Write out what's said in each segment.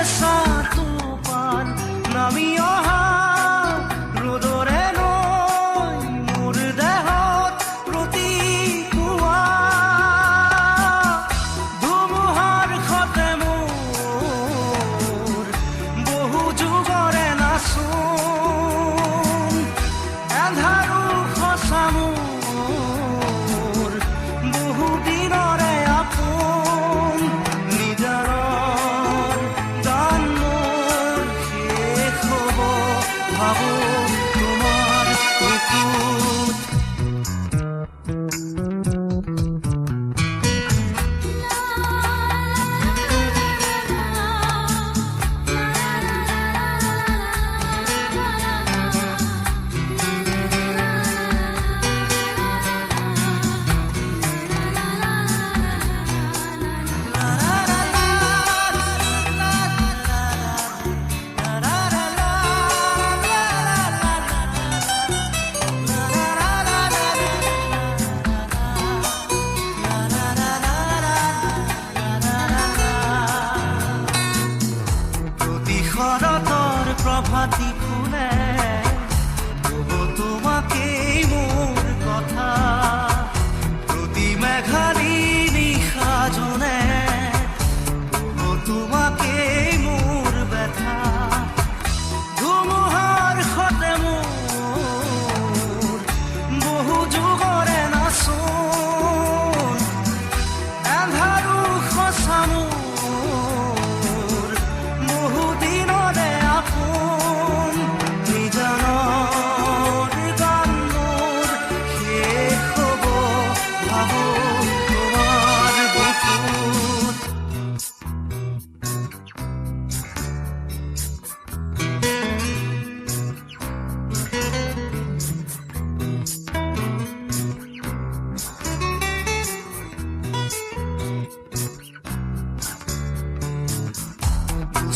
হেঁচাটো পান নামি অহা ৰ'দৰে নৈ মোৰ দেহত প্ৰতিপুৱা ধুমুহাৰ সতে মোৰ বহু যুগৰে নাচোন এন্ধাৰো সঁচা মোৰ বহু দিনৰে আপোন নিজাৰৰ গান মোৰ শেষ হ'ব ভাবো তোমাৰ বুকুত শৰতৰ প্ৰভাতী ফুলে ক'ব তোমাকেই মোৰ কথা প্ৰতি মেঘালী নিশা জোনে ক'ব তোমাকেই মোৰ ব্যথা ধুমুহাৰ সতে মোৰ বহু যুগৰে নাচোন এন্ধাৰো সঁচা মোৰ বহু দিনৰে আপোন নিজানৰ গান মোৰ শেষ হ'ব ভাবো তোমাৰ বুকুত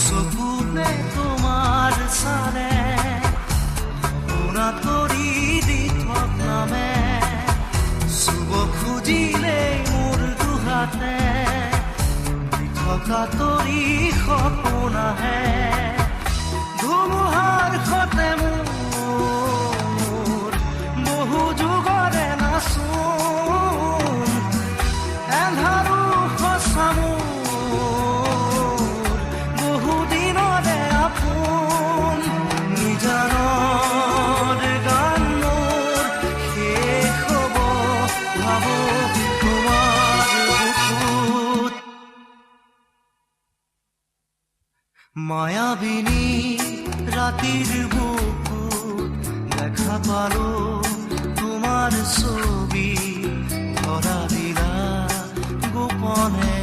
চকুতে তোমাৰ চালে সপোনা তৰি দি থক নামে চুব খুজিলেই মোৰ দুহাতে দি থকা তৰি সপোন আহে ধুমুহাৰ সতে মোৰ বহু যুগৰে নাচোন এন্ধাৰো সঁচা মোৰ বহু দিনৰে আপোন নিজানৰ গান মোৰ শেষ হ'ব ভাবো তোমাৰ বুকুত মায়াবিনী ৰাতিৰ বুকুত দেখা পালো তোমাৰ ছবি ধৰা দিলা গোপনে